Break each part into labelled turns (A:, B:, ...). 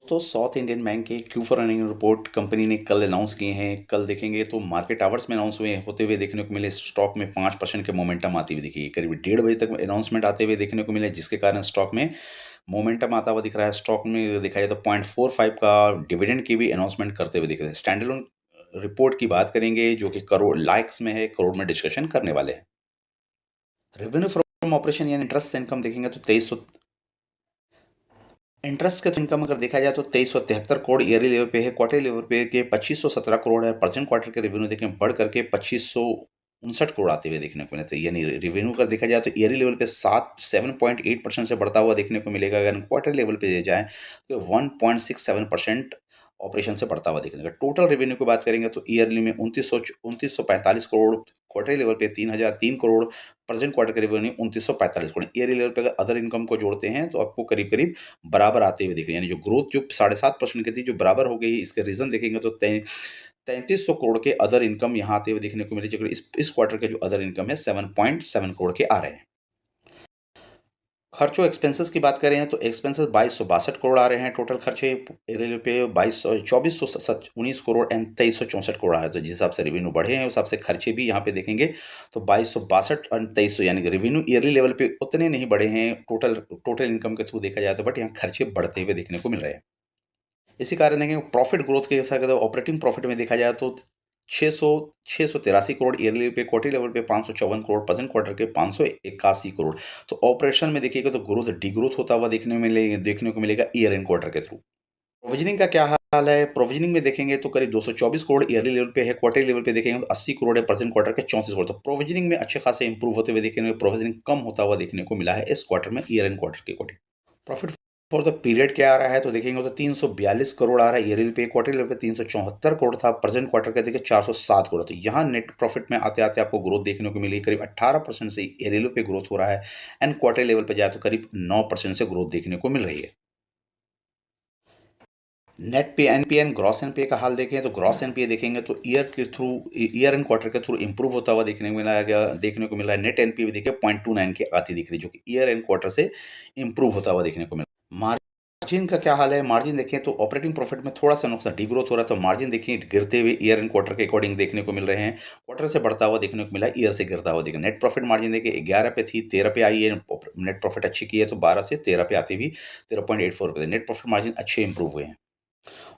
A: तो south Indian bank के Q4 earning report company ने कल अनाउंस किए हैं। कल देखेंगे तो मार्केट आवर्स में अनाउंस हुए होते हुए देखने को मिले। स्टॉक में 5% के मोमेंटम आती हुई दिखी। करीब 1:30 बजे तक अनाउंसमेंट आते हुए देखने को मिले, जिसके कारण स्टॉक में मोमेंटम आता हुआ दिख रहा है। स्टॉक में देखा जाए तो 0.45 का डिविडेंड की भी अनाउंसमेंट करते हुए दिख रहे हैं। स्टैंड अलोन रिपोर्ट की बात करेंगे, जो कि करोड़ लाइक्स में है, करोड़ में डिस्कशन करने वाले हैं। रेवेन्यू फ्रॉम ऑपरेशन यानी इंटरेस्ट इनकम देखेंगे तो 2300 इंटरेस्ट का तो इनकम अगर देखा जाए तो 2373 करोड़ ईयरली लेवल पे है। क्वार्टरली लेवल पे के 2517 करोड़ है। प्रेजेंट क्वार्टर के रेवेन्यू देखें बढ़ करके 2559 करोड़ आते हुए देखने को मिलते हैं। यानी रेवेन्यू अगर देखा जाए तो ईयरली लेवल पे 7.8% से बढ़ता हुआ देखने को मिलेगा। अगर क्वार्टर लेवल पे जाए तो 1.67% ऑपरेशन से बढ़ता हुआ देखने का। टोटल रेवेन्यू की बात करेंगे तो ईयरली में 2945 करोड़, क्वार्टरली लेवल पे 3003 करोड़, प्रेजेंट क्वार्टर के रेवेन्यू 2945 करोड़। ईयरली लेवल पे अगर अदर इनकम को जोड़ते हैं तो आपको करीब करीब बराबर आते हुए दिख रहे हैं। यानी जो ग्रोथ जो 7.5% की थी, जो बराबर हो गई। इसके रीजन देखेंगे तो 3300 करोड़ के अदर इनकम यहाँ आते हुए देखने को मिले, जो इस क्वार्टर के जो अदर इनकम है 7.7 करोड़ के आ रहे हैं। खर्चों एक्सपेंसेस की बात करें तो एक्सपेंसेस 2262 करोड़ आ रहे हैं। टोटल खर्चे रेलवे पे 2419 करोड़ एंड 2364 आ रहे हैं। तो जिस हिसाब से रेवेन्यू बढ़े हैं, उस हिसाब से खर्चे भी यहाँ पे देखेंगे तो 2262 और 2300, यानी कि रेवेन्यू ईयरली लेवल पे उतने नहीं बढ़े हैं टोटल टोटल इनकम के थ्रू देखा जाए तो, बट यहाँ खर्चे बढ़ते हुए देखने को मिल रहे हैं। इसी कारण देखेंगे प्रॉफिट ग्रोथ के हिसाब से ऑपरेटिंग प्रॉफिट में देखा जाए तो 683 करोड़ ईयरली पे, क्वार्टर लेवल पे 554 करोड़, प्रेजेंट क्वार्टर के 581 करोड़। तो ऑपरेशन में देखिएगा तो ग्रोथ डी ग्रोथ होता हुआ देखने को मिलेगा ईयर एंड क्वार्टर के थ्रू। प्रोविजनिंग का क्या हाल है? प्रोविजनिंग में देखेंगे तो करीब 224 करोड़ ईयरली लेवल पे है। क्वार्टर लेवल पे देखेंगे तो 80 करोड़ है। प्रेजेंट क्वार्टर के 34 करोड़। तो प्रोविजनिंग में अच्छे खासे इंप्रूव होते हुए देखने को, प्रोविजनिंग कम होता हुआ देखने को मिला है इस क्वार्टर में ईयर एंड क्वार्टर के according. Profit for the period क्या आ रहा है तो देखेंगे तो 342 करोड़ आ रहा है ईयरली पे। क्वार्टर लेवल पे 374 करोड़ था। प्रेजेंट क्वार्टर के देखिए 407 करोड़। तो यहाँ नेट प्रॉफिट में आते आते आपको ग्रोथ देखने को मिली। करीब 18% से ईयरली पे ग्रोथ हो रहा है एंड क्वार्टर लेवल पे जाए तो करीब 9% से ग्रोथ देखने को मिल रही है। नेट पे एनपीए एंड ग्रॉस एनपीए का हाल देखें तो ग्रॉस एनपीए देखेंगे तो ईयर एंड क्वार्टर के थ्रू इंप्रूव होता हुआ देखने को मिला है। नेट एनपीए भी देखिए 0.29 की आती दिख रही है, जो कि ईयर एंड क्वार्टर से इंप्रूव होता हुआ देखने को मिला। मार्जिन का क्या हाल है? मार्जिन देखें तो ऑपरेटिंग प्रॉफिट में थोड़ा सा नुकसान डी ग्रोथ हो रहा है, तो मार्जिन देखिए गिरते हुए ईयर एंड क्वार्टर के अकॉर्डिंग देखने को मिल रहे हैं। क्वार्टर से बढ़ता हुआ देखने को मिला, ईयर से गिरता हुआ देखा। नेट प्रॉफिट मार्जिन देखिए 11 पे थी, 13 पे आई है। नेट प्रॉफिट अच्छी की है तो 12 से 13 पे आती हुई 13.84 पे। नेट प्रॉफिट मार्जिन अच्छे इंप्रूव हुए हैं।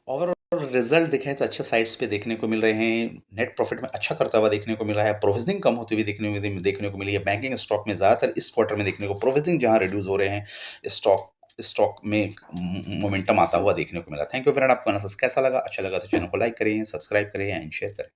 A: ओवरऑल रिजल्ट देखें तो अच्छे साइड्स पे देखने को मिल रहे हैं। नेट प्रॉफिट में अच्छा करता हुआ देखने को मिल रहा है। प्रोविजनिंग कम होती हुई देखने को मिली है। बैंकिंग स्टॉक में ज़्यादातर इस क्वार्टर में देखने को प्रोविजनिंग जहां रिड्यूस हो रहे हैं, स्टॉक स्टॉक में मोमेंटम आता हुआ देखने को मिला। थैंक यू फ्रेंड, आपको एनालिसिस कैसा लगा? अच्छा लगा तो चैनल को लाइक करें, सब्सक्राइब करें एंड शेयर करें।